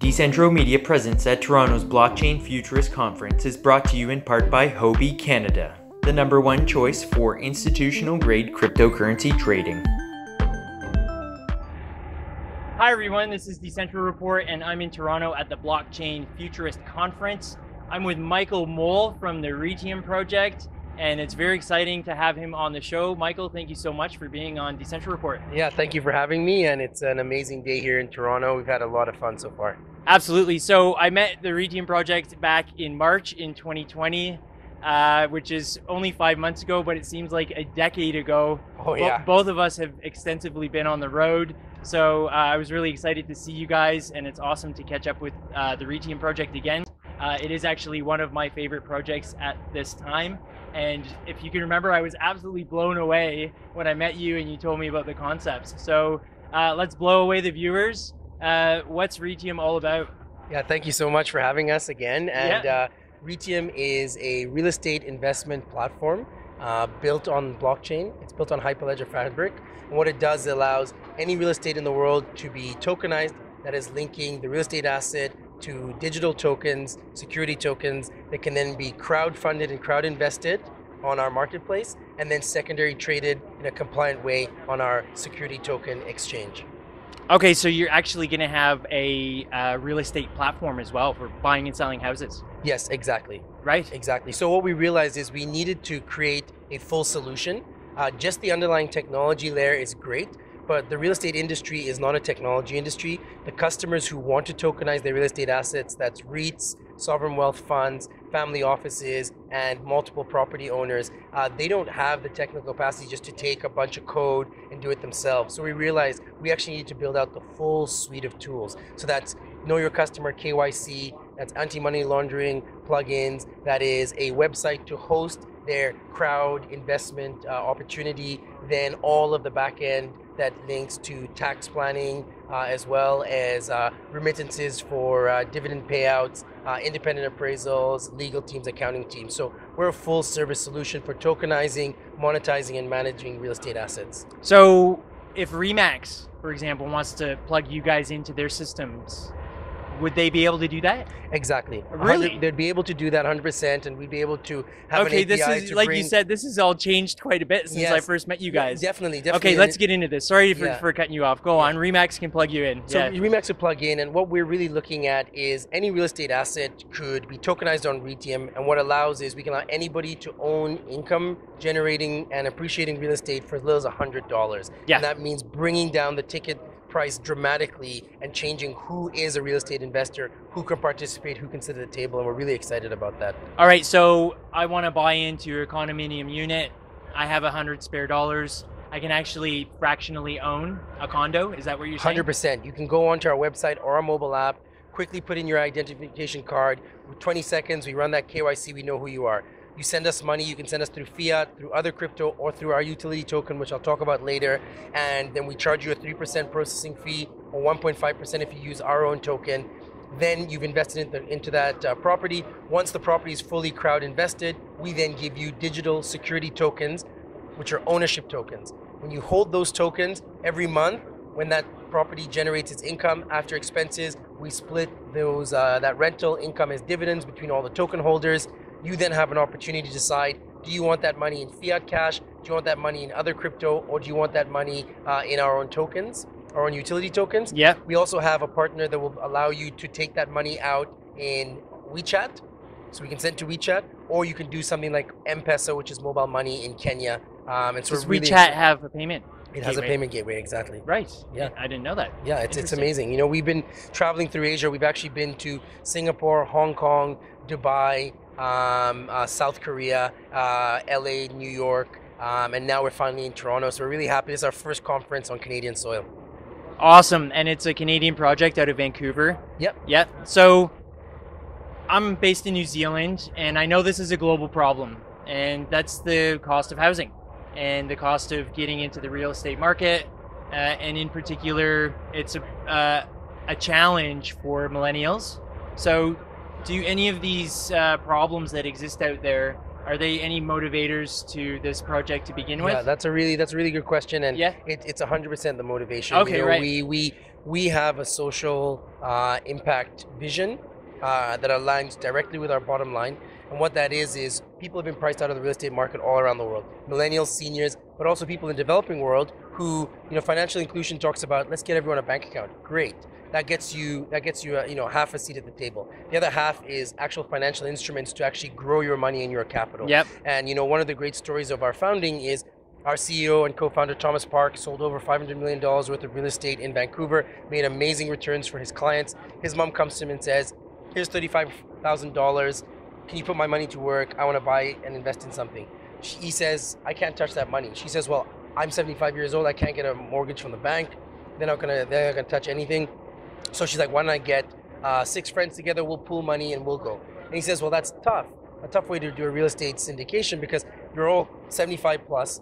Decentro Media presence at Toronto's Blockchain Futurist Conference is brought to you in part by Huobi Canada, the #1 choice for institutional-grade cryptocurrency trading. Hi everyone, this is Decentro Report and I'm in Toronto at the Blockchain Futurist Conference. I'm with Michael Moll from the Reitium project, and it's very exciting to have him on the show. Michael, thank you so much for being on Decentro Report. Yeah, thank you for having me, and it's an amazing day here in Toronto. We've had a lot of fun so far. Absolutely. So I met the Reitium project back in March in 2020, which is only 5 months ago, but it seems like a decade ago. Oh yeah. Both of us have extensively been on the road. So I was really excited to see you guys, and it's awesome to catch up with the Reitium project again. It is actually one of my favorite projects at this time. And if you can remember, I was absolutely blown away when I met you and you told me about the concepts. So let's blow away the viewers. What's Reitium all about? Yeah, thank you so much for having us again. And Reitium is a real estate investment platform built on blockchain. It's built on Hyperledger Fabric. And what it does, it allows any real estate in the world to be tokenized, that is linking the real estate asset to digital tokens, security tokens that can then be crowd-funded and crowd-invested on our marketplace, and then secondary traded in a compliant way on our security token exchange. Okay, so you're actually going to have a real estate platform as well for buying and selling houses. Yes, exactly. Right? Exactly. So what we realized is we needed to create a full solution. Just the underlying technology layer is great, but the real estate industry is not a technology industry. The customers who want to tokenize their real estate assets, that's REITs, sovereign wealth funds, family offices, and multiple property owners, they don't have the technical capacity just to take a bunch of code and do it themselves. So we realized we actually need to build out the full suite of tools. So that's Know Your Customer KYC, that's anti-money laundering plugins, that is a website to host their crowd investment opportunity, then all of the back end that links to tax planning, as well as remittances for dividend payouts, independent appraisals, legal teams, accounting teams. So we're a full service solution for tokenizing, monetizing, and managing real estate assets. So if Remax, for example, wants to plug you guys into their systems, would they be able to do that? Exactly. Really? They'd be able to do that 100%, and we'd be able to have an API this is, like you said, this has all changed quite a bit since I first met you guys. Definitely. Okay, let's get into this. Sorry for cutting you off. Go on. Remax can plug you in. So Remax would plug in, and what we're really looking at is any real estate asset could be tokenized on Reitium, and what allows is we can allow anybody to own income generating and appreciating real estate for as little as $100. Yeah. And that means bringing down the ticket price dramatically and changing who is a real estate investor, who can participate, who can sit at the table, and we're really excited about that. All right, so I want to buy into your condominium unit. I have $100 spare. I can actually fractionally own a condo. Is that what you're saying? 100%. You can go onto our website or our mobile app, quickly put in your identification card. With 20 seconds, we run that KYC, we know who you are. You send us money, you can send us through fiat, through other crypto, or through our utility token, which I'll talk about later. And then we charge you a 3% processing fee, or 1.5% if you use our own token. Then you've invested into that property. Once the property is fully crowd invested, we then give you digital security tokens, which are ownership tokens. When you hold those tokens every month, when that property generates its income after expenses, we split those that rental income as dividends between all the token holders. You then have an opportunity to decide, do you want that money in fiat cash, do you want that money in other crypto, or do you want that money in our own tokens, our own utility tokens? Yeah. We also have a partner that will allow you to take that money out in WeChat, so we can send to WeChat, or you can do something like M-Pesa, which is mobile money in Kenya. And so does WeChat have a payment? It has a payment gateway, exactly. Right. Yeah. I didn't know that. Yeah, it's amazing. You know, we've been traveling through Asia. We've actually been to Singapore, Hong Kong, Dubai, South Korea, LA, New York, and now we're finally in Toronto. So we're really happy. This is our first conference on Canadian soil. Awesome. And it's a Canadian project out of Vancouver. Yep. Yep. So I'm based in New Zealand, and I know this is a global problem, and that's the cost of housing and the cost of getting into the real estate market. And in particular, it's a challenge for millennials. So do any of these problems that exist out there, are they any motivators to this project to begin with? Yeah, that's a really good question, and it's 100% the motivation. Okay, you know, right. We we have a social impact vision that aligns directly with our bottom line. And what that is people have been priced out of the real estate market all around the world. Millennials, seniors, but also people in the developing world who, financial inclusion talks about, let's get everyone a bank account. Great. That gets you half a seat at the table. The other half is actual financial instruments to actually grow your money and your capital. Yep. And one of the great stories of our founding is our CEO and co-founder Thomas Park sold over $500 million worth of real estate in Vancouver, made amazing returns for his clients. His mom comes to him and says, here's $35,000. Can you put my money to work? I want to buy and invest in something. He says, I can't touch that money. She says, well, I'm 75 years old. I can't get a mortgage from the bank. They're not gonna touch anything. So she's like, why don't I get 6 friends together, we'll pool money and we'll go. And he says, well, that's tough. A tough way to do a real estate syndication because you're all 75 plus.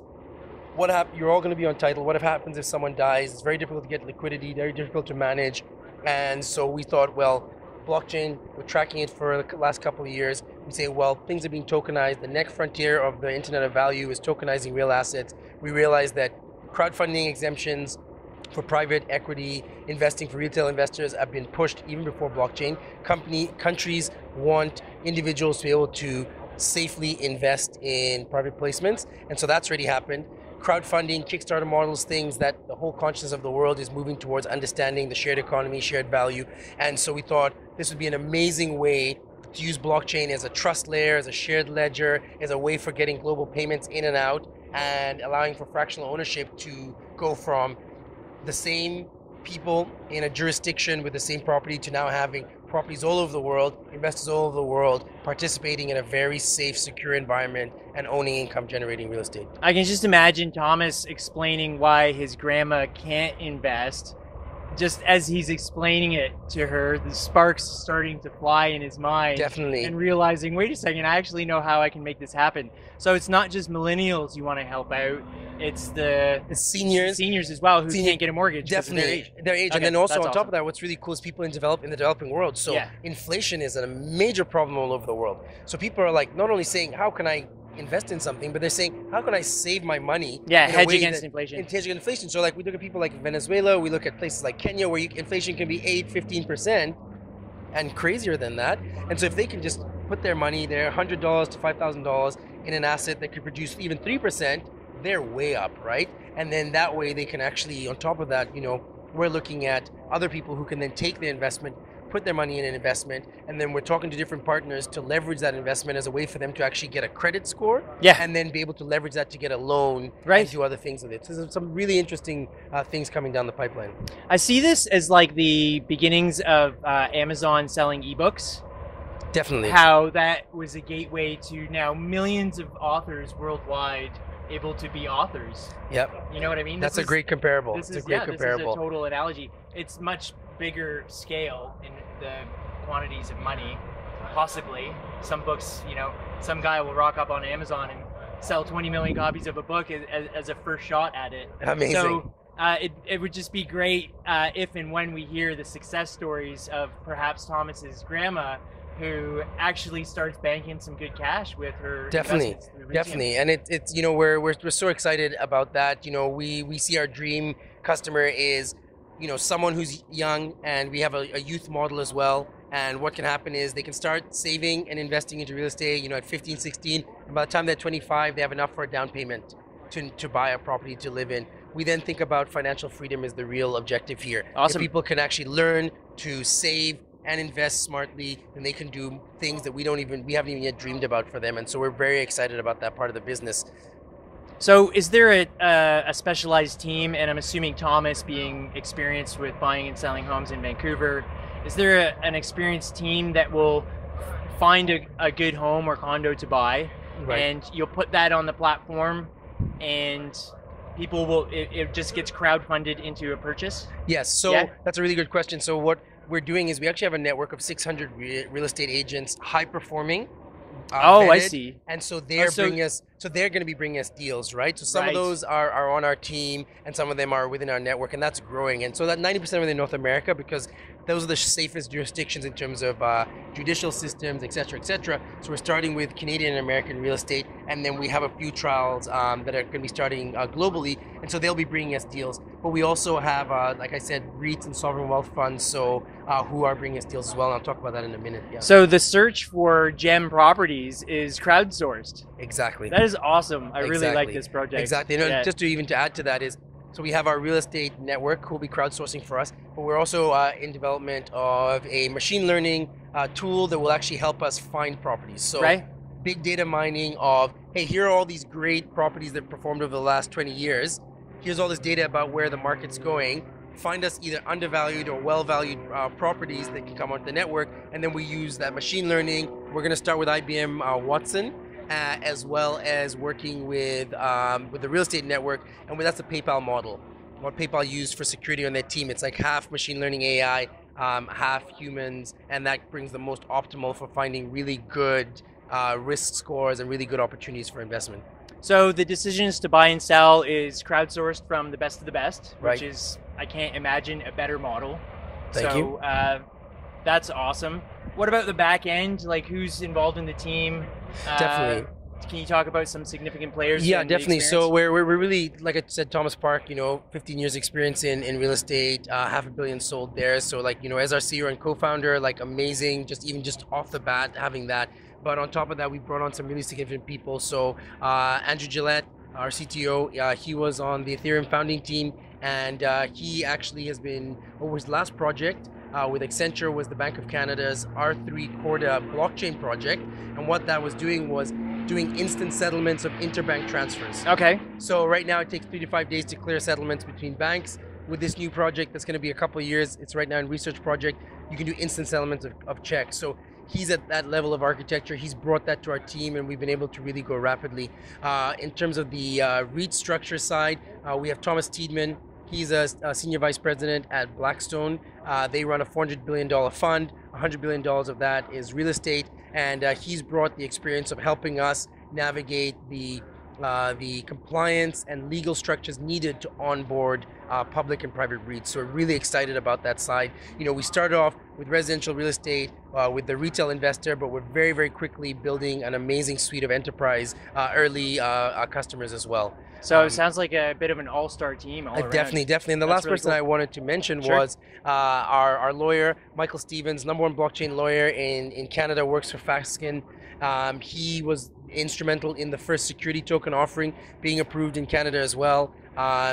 You're all going to be on title. What happens if someone dies? It's very difficult to get liquidity, very difficult to manage. And so we thought, well, blockchain, we're tracking it for the last couple of years. We say, well, things are being tokenized. The next frontier of the Internet of Value is tokenizing real assets. We realized that crowdfunding exemptions for private equity investing for retail investors have been pushed even before blockchain. Countries want individuals to be able to safely invest in private placements. And so that's already happened. Crowdfunding, Kickstarter models, things that the whole consciousness of the world is moving towards understanding the shared economy, shared value. And so we thought this would be an amazing way to use blockchain as a trust layer, as a shared ledger, as a way for getting global payments in and out, and allowing for fractional ownership to go from the same people in a jurisdiction with the same property to now having properties all over the world, investors all over the world, participating in a very safe, secure environment and owning income-generating real estate. I can just imagine Thomas explaining why his grandma can't invest. Just as he's explaining it to her, the sparks starting to fly in his mind. Definitely. And realizing, wait a second, I actually know how I can make this happen. So it's not just millennials you want to help out. It's the seniors as well who can't get a mortgage. Definitely, their age. Okay, and then also on awesome. top of that, what's really cool is people in the developing world. So inflation is a major problem all over the world. So people are like not only saying, how can I invest in something, but they're saying, how can I save my money? Hedge against inflation. Hedge against inflation. So like we look at people like Venezuela, we look at places like Kenya where inflation can be 8-15% and crazier than that. And so if they can just put their money there, $100 to $5,000 in an asset that could produce even 3%, they're way up, right? And then that way they can actually, on top of that, we're looking at other people who can then take the investment, put their money in an investment, and then we're talking to different partners to leverage that investment as a way for them to actually get a credit score, and then be able to leverage that to get a loan and do other things with it. So there's some really interesting things coming down the pipeline. I see this as like the beginnings of Amazon selling ebooks. Definitely. How that was a gateway to now millions of authors worldwide able to be authors. Yep. You know what I mean? That's a great comparable. This is a total analogy. It's much bigger scale in the quantities of money, possibly. Some books, some guy will rock up on Amazon and sell 20 million copies of a book as a first shot at it. Amazing. So it would just be great if and when we hear the success stories of perhaps Thomas's grandma, who actually starts banking some good cash with her investments through Reitium. Definitely. And it's we're so excited about that. We see our dream customer is someone who's young, and we have a youth model as well. And what can happen is they can start saving and investing into real estate, at 15, 16. And by the time they're 25, they have enough for a down payment to buy a property to live in. We then think about financial freedom as the real objective here. Awesome. If people can actually learn to save and invest smartly, then they can do things that we haven't even yet dreamed about for them. And so we're very excited about that part of the business. So is there a specialized team, and I'm assuming Thomas, being experienced with buying and selling homes in Vancouver, is there an experienced team that will find a good home or condo to buy, and you'll put that on the platform, and people will, it just gets crowdfunded into a purchase? Yes, so that's a really good question. So what we're doing is we actually have a network of 600 real estate agents, high performing. I see. And so they're bringing us So they're going to be bringing us deals, right? So some Right. of those are on our team, and some of them are within our network, and that's growing. And so that 90% within North America, because those are the safest jurisdictions in terms of judicial systems, et cetera, et cetera. So we're starting with Canadian and American real estate, and then we have a few trials that are going to be starting globally, and so they'll be bringing us deals. But we also have, like I said, REITs and sovereign wealth funds, so who are bringing us deals as well, and I'll talk about that in a minute. Yeah. So the search for gem properties is crowdsourced. Exactly. That is awesome. I really like this project. Exactly. And just to add to that is, so we have our real estate network who will be crowdsourcing for us, but we're also in development of a machine learning tool that will actually help us find properties. So big data mining of, hey, here are all these great properties that performed over the last 20 years. Here's all this data about where the market's going. Find us either undervalued or well-valued properties that can come onto the network, and then we use that machine learning. We're going to start with IBM Watson, as well as working with the real estate network, and that's the PayPal model. What PayPal used for security on their team, it's like half machine learning AI, half humans, and that brings the most optimal for finding really good risk scores and really good opportunities for investment. So the decisions to buy and sell is crowdsourced from the best of the best, Right. which is, I can't imagine a better model. Thank you. That's awesome. What about the back end? Like, who's involved in the team? Definitely. Can you talk about some significant players? Yeah, from the definitely. So experience? we're really, like I said, Thomas Park, 15 years experience in real estate, $500 million sold there. So like, as our CEO and co-founder, like amazing, just off the bat, having that. But on top of that, we brought on some really significant people. So Andrew Gillette, our CTO, he was on the Ethereum founding team, and he actually has been, over his last project with Decentro, was the Bank of Canada's R3 Corda blockchain project. And what that was doing instant settlements of interbank transfers. Okay. So right now it takes 3 to 5 days to clear settlements between banks. With this new project that's going to be a couple of years, it's right now in research project, you can do instant settlements of checks. So he's at that level of architecture. He's brought that to our team, and we've been able to really go rapidly. In terms of the REIT structure side, we have Thomas Tiedemann. He's a senior vice president at Blackstone. They run a $400 billion fund. $100 billion of that is real estate, and he's brought the experience of helping us navigate the compliance and legal structures needed to onboard public and private REITs. So we're really excited about that side. We started off with residential real estate with the retail investor, but we're very, very quickly building an amazing suite of enterprise early customers as well. So it sounds like a bit of an all-star team all around. Definitely. And the last person I wanted to mention was our lawyer, Michael Stevens, #1 blockchain lawyer in Canada, works for Fasken. He was instrumental in the first security token offering being approved in Canada as well.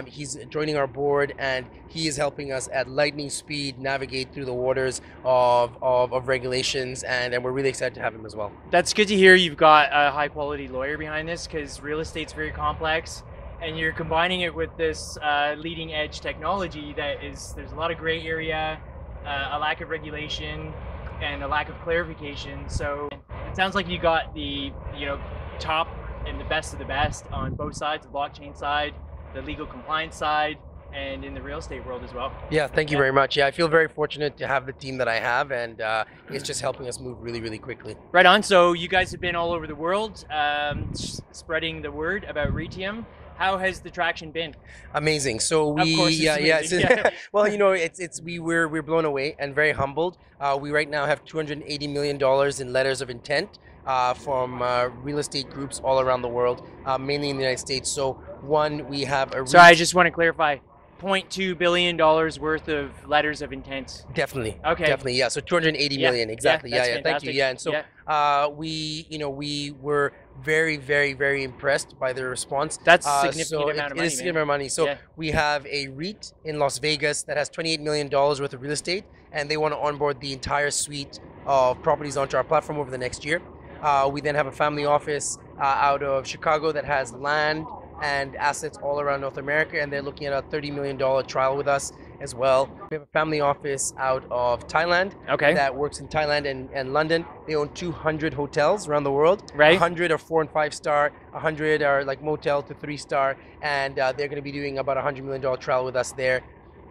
He's joining our board, and he is helping us at lightning speed navigate through the waters of regulations, and we're really excited to have him as well. That's good to hear. You've got a high-quality lawyer behind this, because real estate's very complex, and you're combining it with this leading-edge technology there's a lot of gray area, a lack of regulation, and a lack of clarification. So it sounds like you got the top and the best of the best on both sides, the blockchain side, the legal compliance side, and in the real estate world as well. Yeah, thank you very much. Yeah, I feel very fortunate to have the team that I have, and it's just helping us move really, really quickly. Right on. So you guys have been all over the world, spreading the word about Reitium. How has the traction been? Amazing. So we, of course, well, we're blown away and very humbled. We right now have $280 million in letters of intent from real estate groups all around the world, mainly in the United States. So we have a. Sorry, I just want to clarify. $0.2 billion worth of letters of intent. Definitely. Okay. Definitely. Yeah. So 280 million. Exactly. Yeah. Thank you. Yeah. And so we were very, very, very impressed by the response. That's a significant amount of money. It is a significant amount of money. So we have a REIT in Las Vegas that has $28 million worth of real estate, and they want to onboard the entire suite of properties onto our platform over the next year. We then have a family office out of Chicago that has land and assets all around North America, and they're looking at a $30 million trial with us as well. We have a family office out of Thailand that works in Thailand and London. They own 200 hotels around the world. Right. 100 are 4 and 5 star, 100 are like motel to 3 star, and they're going to be doing about a $100 million trial with us there.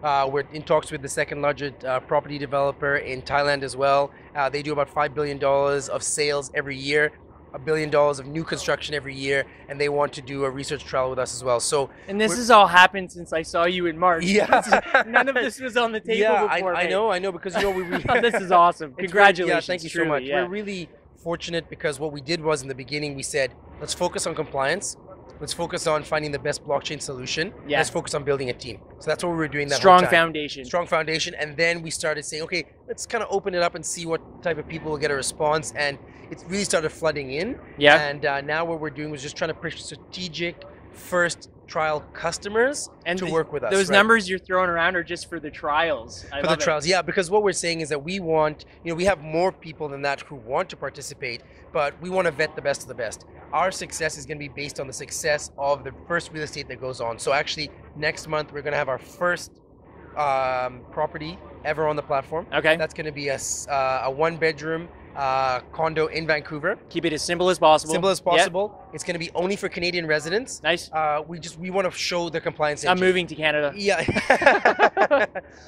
We're in talks with the second largest property developer in Thailand as well. They do about $5 billion of sales every year. $1 billion of new construction every year, and they want to do a research trial with us as well. So, and this has all happened since I saw you in March. Yeah, none of this was on the table before. I know, because we this is awesome. Congratulations. Thank you truly, so much. Yeah. We're really fortunate because what we did was in the beginning we said, let's focus on compliance. Let's focus on finding the best blockchain solution. Yeah. Let's focus on building a team. So that's what we were doing that strong whole time. foundation. Strong foundation. And then we started saying, okay, let's kind of open it up and see what type of people will get a response. And it really started flooding in. Yeah. And now what we're doing was just trying to push strategic first trial customers to work with us. Those numbers you're throwing around are just for the trials. For the trials, yeah, because what we're saying is that we want, we have more people than that who want to participate, but we want to vet the best of the best. Our success is going to be based on the success of the first real estate that goes on. So actually, next month, we're going to have our first property ever on the platform. Okay. That's going to be a one-bedroom condo in Vancouver. Keep it as simple as possible. Simple as possible. Yep. It's going to be only for Canadian residents. Nice. We want to show the compliance engine. I'm moving to Canada. Yeah.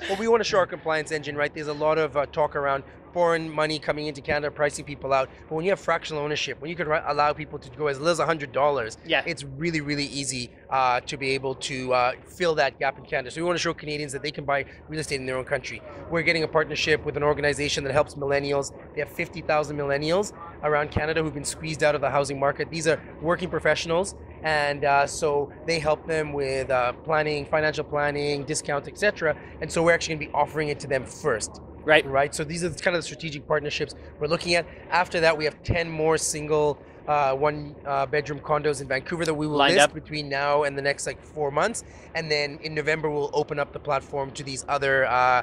Well, we want to show our compliance engine, right? There's a lot of talk around foreign money coming into Canada, pricing people out. But when you have fractional ownership, when you can allow people to go as little as $100, it's really, really easy to be able to fill that gap in Canada. So we want to show Canadians that they can buy real estate in their own country. We're getting a partnership with an organization that helps millennials. They have 50,000 millennials around Canada who've been squeezed out of the housing market. These are working professionals, and so they help them with planning, financial planning, discounts, etc. And so we're actually going to be offering it to them first. Right. So these are kind of the strategic partnerships we're looking at. After that, we have 10 more single one-bedroom condos in Vancouver that we will list between now and the next 4 months. And then in November, we'll open up the platform to these other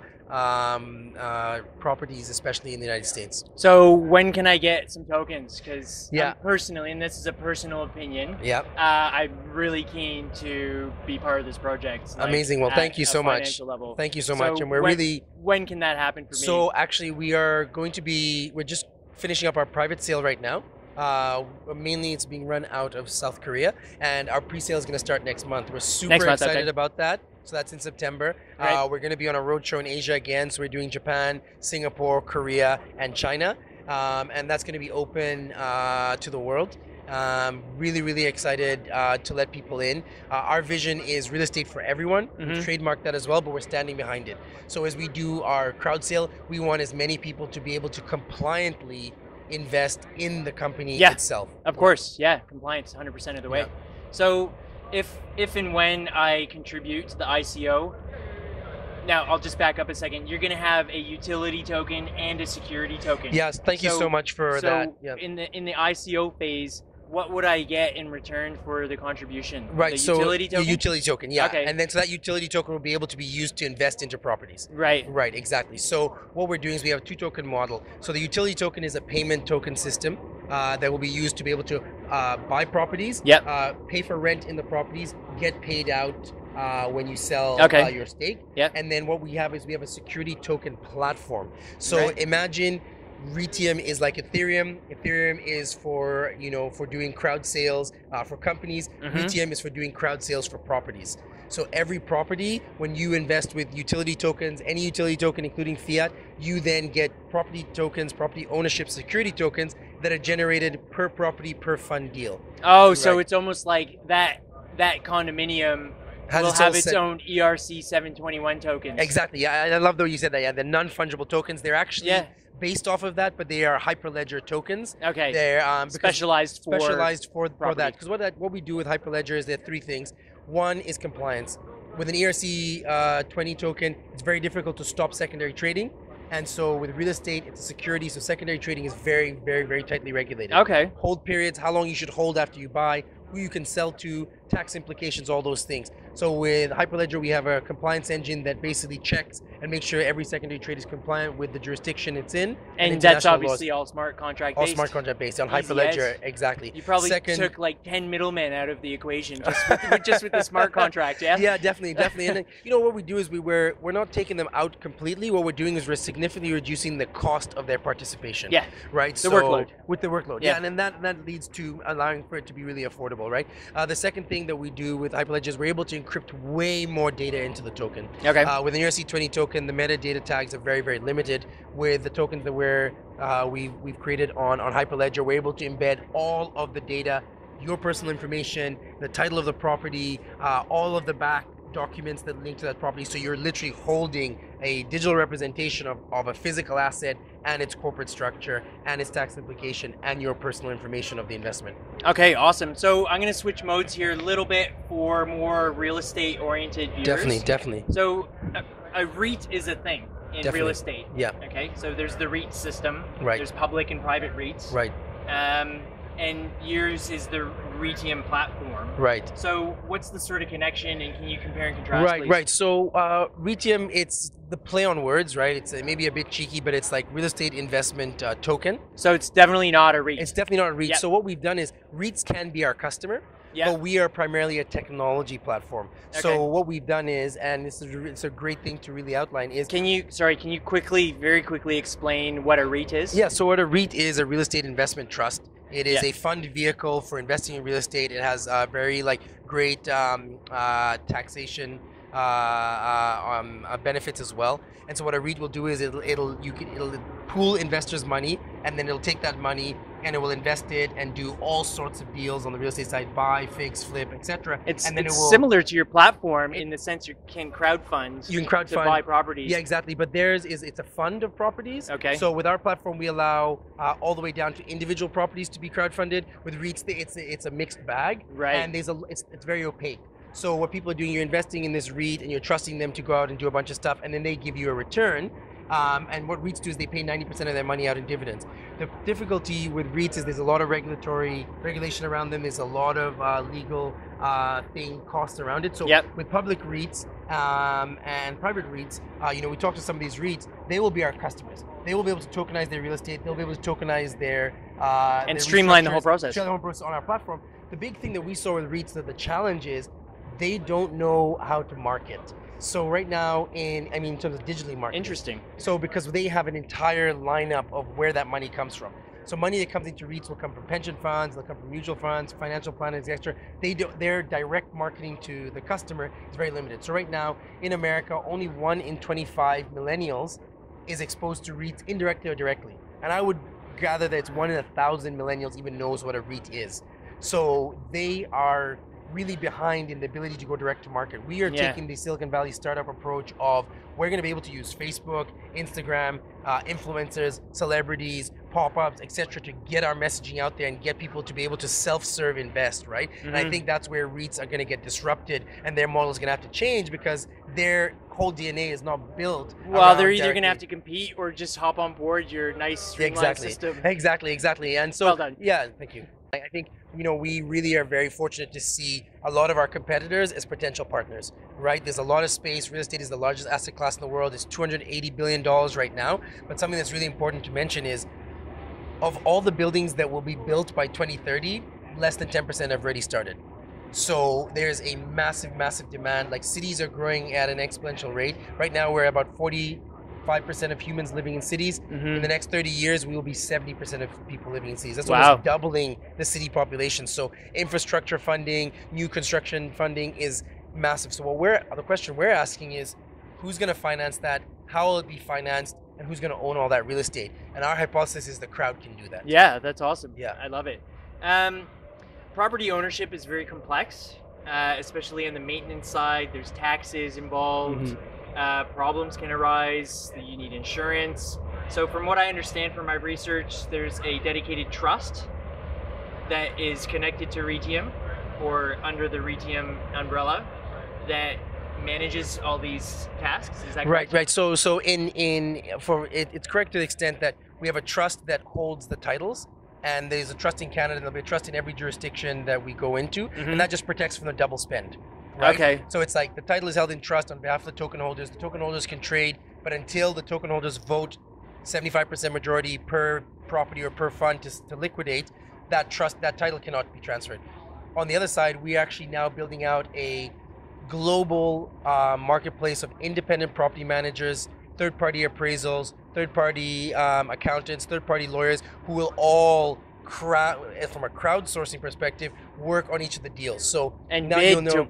properties, especially in the United States. So when can I get some tokens? Because personally, and this is a personal opinion, I'm really keen to be part of this project. Amazing. Well, thank you so much. Level. Thank you so much. And we're when can that happen for me? So actually, we're just finishing up our private sale right now. Mainly it's being run out of South Korea, and our pre-sale is going to start next month. We're super excited about that. So that's in September. We're going to be on a roadshow in Asia again. So we're doing Japan, Singapore, Korea, and China. And that's going to be open to the world. Really, really excited to let people in. Our vision is real estate for everyone. We've trademarked that as well, but we're standing behind it. So as we do our crowd sale, we want as many people to be able to compliantly invest in the company itself. Of course, compliance 100% of the way. So if and when I contribute to the ICO, now I'll just back up a second. You're going to have a utility token and a security token. Yes, thank you so much for that. In the ICO phase, what would I get in return for the contribution? Right, the utility token? The utility token, yeah. Okay. And then so that utility token will be able to be used to invest into properties. Right, exactly. So what we're doing is we have a 2-token model. So the utility token is a payment token system that will be used to be able to buy properties, pay for rent in the properties, get paid out when you sell your stake. And then what we have is we have a security token platform. So imagine Reitium is like Ethereum. Ethereum is for doing crowd sales for companies. Reitium is for doing crowd sales for properties. So every property, when you invest with utility tokens, any utility token, including fiat, you then get property tokens, property ownership security tokens that are generated per property, per fund deal. Oh, so it's almost like that condominium will have its own ERC 721 tokens. Exactly. Yeah, I love the way you said that. Yeah, the non-fungible tokens. They're actually based off of that, but they are Hyperledger tokens. Okay. They're specialized for that. Because what we do with Hyperledger is there are 3 things. One is compliance. With an ERC 20 token, it's very difficult to stop secondary trading. And so with real estate, it's a security. So secondary trading is very, very, very tightly regulated. Okay. Hold periods, how long you should hold after you buy, who you can sell to, tax implications, all those things. So with Hyperledger, we have a compliance engine that basically checks and makes sure every secondary trade is compliant with the jurisdiction it's in. And that's obviously all smart contract based. All smart contract based on Hyperledger, exactly. You probably took like 10 middlemen out of the equation just with the smart contract, yeah? Yeah, definitely. And then, what we do is we're not taking them out completely. What we're doing is we're significantly reducing the cost of their participation. Yeah. Right? The workload. With the workload. Yeah, and then that leads to allowing for it to be really affordable, right? The second thing thing that we do with Hyperledger is we're able to encrypt way more data into the token. Okay. With an ERC20 token, the metadata tags are very, very limited. With the tokens that we've created on Hyperledger, we're able to embed all of the data, your personal information, the title of the property, all of the back documents that link to that property. So you're literally holding a digital representation of a physical asset and its corporate structure and its tax implication and your personal information of the investment. Okay, awesome. So I'm going to switch modes here a little bit for more real estate oriented viewers. Definitely. So a REIT is a thing in real estate. Yeah. Okay, so there's the REIT system. Right. There's public and private REITs. Right. And yours is the Reitium platform. Right. So what's the sort of connection, and can you compare and contrast, please? Right. So Reitium, it's the play on words, right? It's maybe a bit cheeky, but it's like real estate investment token. So it's definitely not a REIT. It's definitely not a REIT. Yep. So what we've done is REITs can be our customer, but we are primarily a technology platform. Okay. So what we've done is, and it's a great thing to really outline, is... Can you very quickly explain what a REIT is? Yeah, so what a REIT is, a real estate investment trust. It is a fund vehicle for investing in real estate. It has very great taxation benefits as well. And so what a REIT will do is it'll pool investors' money, and then it'll take that money and it will invest it and do all sorts of deals on the real estate side, buy, fix, flip, etc. It's it will, similar to your platform in the sense you can crowdfund to buy properties. Yeah, exactly. But theirs it's a fund of properties. Okay. So with our platform, we allow all the way down to individual properties to be crowdfunded. With REITs, it's a mixed bag. Right. And it's very opaque. So what people are doing, you're investing in this REIT and you're trusting them to go out and do a bunch of stuff, and then they give you a return. And what REITs do is they pay 90% of their money out in dividends. The difficulty with REITs is there's a lot of regulation around them. There's a lot of legal costs around it. So with public REITs and private REITs, we talk to some of these REITs, they will be our customers. They will be able to tokenize their real estate. They'll be able to tokenize their and streamline the whole process. Streamline the whole process on our platform. The big thing that we saw with REITs, that the challenge is they don't know how to market. So right now, in terms of digitally marketing. Interesting. So because they have an entire lineup of where that money comes from. So money that comes into REITs will come from pension funds, they'll come from mutual funds, financial planners, etc. Their direct marketing to the customer is very limited. So right now, in America, only 1 in 25 millennials is exposed to REITs indirectly or directly. And I would gather that it's 1 in 1,000 millennials even knows what a REIT is. So they are really behind in the ability to go direct to market. We are taking the Silicon Valley startup approach of we're going to be able to use Facebook, Instagram, influencers, celebrities, pop-ups, etc. to get our messaging out there and get people to be able to self-serve invest, right? Mm-hmm. And I think that's where REITs are going to get disrupted and their model is going to have to change because their whole DNA is not built. Well, they're either going to have to compete or just hop on board your nice streamlined system. Exactly. And so, well done. Yeah, thank you. I think, we really are very fortunate to see a lot of our competitors as potential partners, right? There's a lot of space. Real estate is the largest asset class in the world. It's $280 billion right now. But something that's really important to mention is of all the buildings that will be built by 2030, less than 10% have already started. So there's a massive, massive demand. Like cities are growing at an exponential rate. Right now we're about 45% of humans living in cities. Mm-hmm. In the next 30 years, we will be 70% of people living in cities. That's almost doubling the city population. So infrastructure funding, new construction funding is massive. So the question we're asking is, who's going to finance that? How will it be financed? And who's going to own all that real estate? And our hypothesis is the crowd can do that. Yeah, that's awesome. Yeah, I love it. Property ownership is very complex, especially on the maintenance side. There's taxes involved. Mm-hmm. Problems can arise. You need insurance. So from what I understand from my research, there's a dedicated trust that is connected to Reitium or under the Reitium umbrella that manages all these tasks. Is that correct? Right. So it's correct to the extent that we have a trust that holds the titles. And there's a trust in Canada, and there'll be a trust in every jurisdiction that we go into, mm-hmm. and that just protects from the double spend. Right? Okay. So it's like the title is held in trust on behalf of the token holders. The token holders can trade, but until the token holders vote 75% majority per property or per fund to liquidate, that title cannot be transferred. On the other side, we're actually now building out a global marketplace of independent property managers, third-party appraisals, third-party accountants, third-party lawyers who will all crowdsourcing perspective, work on each of the deals. So and now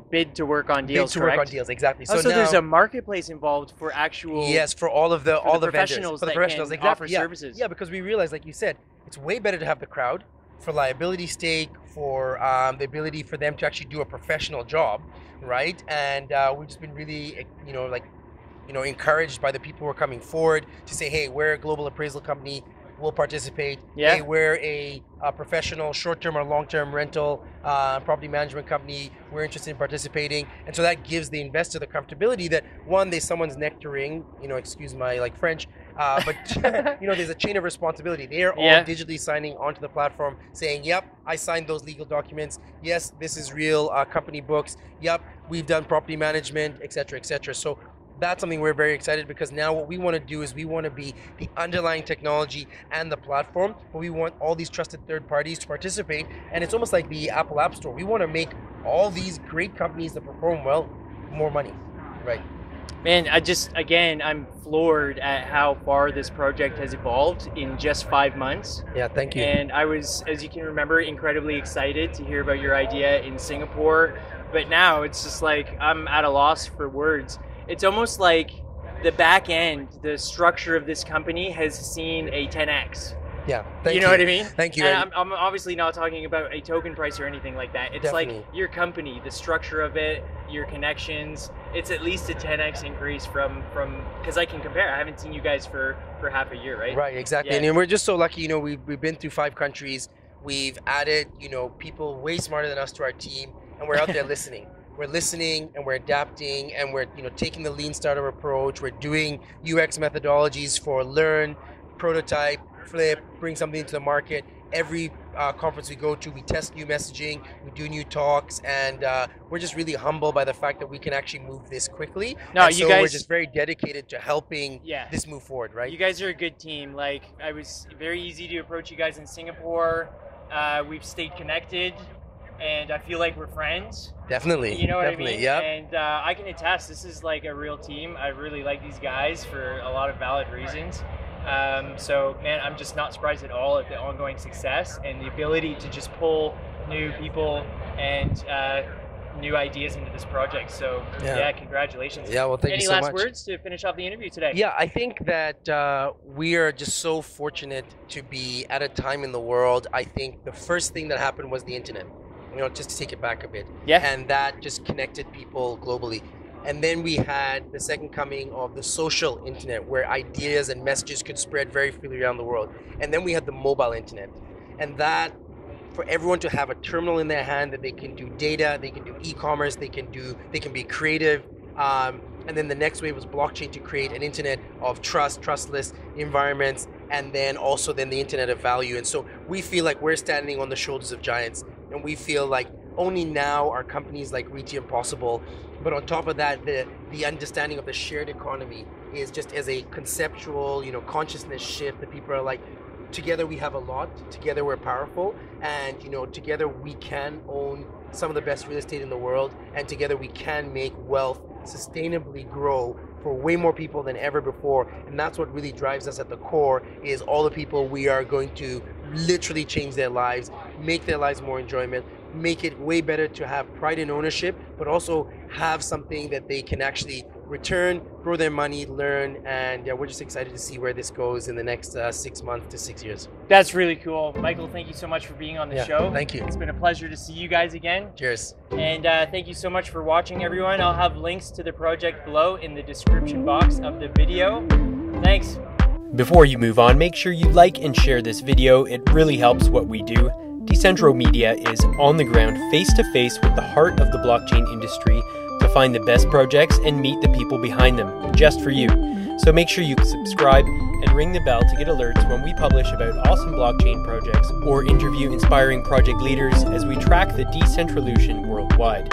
bid to work on deals. Bid to work on deals, exactly. So now, there's a marketplace involved for actual. Yes, for all the professionals, vendors, that can offer services. Yeah, because we realize, like you said, it's way better to have the crowd for liability stake, for the ability for them to actually do a professional job, right? And we've just been really, encouraged by the people who are coming forward to say, hey, we're a global appraisal company, we'll participate. Yeah. Hey, we're a professional short-term or long-term rental property management company, we're interested in participating. And so that gives the investor the comfortability that, one, there's someone's neck to ring, excuse my French, but there's a chain of responsibility. They are all digitally signing onto the platform saying, yep, I signed those legal documents. Yes, this is real company books. Yep, we've done property management, et cetera, et cetera. So that's something we're very excited, because now what we want to do is we want to be the underlying technology and the platform, but we want all these trusted third parties to participate. And it's almost like the Apple App Store. We want to make all these great companies that perform well more money, right? Man, I'm floored at how far this project has evolved in just 5 months. Yeah, thank you. And I was, as you can remember, incredibly excited to hear about your idea in Singapore. But now it's just like I'm at a loss for words. It's almost like the back end, the structure of this company has seen a 10x. Yeah, thank you. You know what I mean? Thank you. And I'm obviously not talking about a token price or anything like that. It's Definitely. like your company, the structure of it, your connections. It's at least a 10x increase from because I can compare. I haven't seen you guys for half a year, right? Right, exactly. Yeah. And we're just so lucky. We've been through 5 countries. We've added people way smarter than us to our team, and we're out there listening. We're listening and we're adapting, and we're taking the lean startup approach. We're doing UX methodologies for learn, prototype, flip, bring something into the market. Every conference we go to, we test new messaging, we do new talks, and we're just really humbled by the fact that we can actually move this quickly. No, and so we're just very dedicated to helping this move forward, right? You guys are a good team. Like, I was very easy to approach you guys in Singapore. We've stayed connected, and I feel like we're friends. Definitely. You know what I Definitely, mean? yeah. And I can attest, this is like a real team. I really like these guys for a lot of valid reasons. So, man, I'm just not surprised at all at the ongoing success and the ability to just pull new people and new ideas into this project. So, yeah congratulations. Yeah, well, thank you so much. Any last words to finish off the interview today? Yeah, I think that we are just so fortunate to be at a time in the world. I think the first thing that happened was the internet. Just to take it back a bit. Yeah. And that just connected people globally. And then we had the second coming of the social internet, where ideas and messages could spread very freely around the world. And then we had the mobile internet. And that, for everyone to have a terminal in their hand that they can do data, they can do e-commerce, they can be creative. And then the next wave was blockchain to create an internet of trustless environments, and then also the internet of value. And so we feel like we're standing on the shoulders of giants, and we feel like only now are companies like Reitium possible. But on top of that, the understanding of the shared economy is just as a conceptual, consciousness shift that people are like, together we have a lot, together we're powerful, and together we can own some of the best real estate in the world, and together we can make wealth sustainably grow for way more people than ever before. And that's what really drives us at the core, is all the people we are going to literally change their lives, make their lives more enjoyment, make it way better to have pride in ownership, but also have something that they can actually return, grow their money, learn, and we're just excited to see where this goes in the next 6 months to 6 years. That's really cool. Michael, thank you so much for being on the show. Thank you. It's been a pleasure to see you guys again. Cheers. And thank you so much for watching, everyone. I'll have links to the project below in the description box of the video. Thanks. Before you move on, make sure you like and share this video. It really helps what we do. Decentro Media is on the ground, face-to-face with the heart of the blockchain industry to find the best projects and meet the people behind them, just for you. So make sure you subscribe and ring the bell to get alerts when we publish about awesome blockchain projects or interview inspiring project leaders as we track the decentralization worldwide.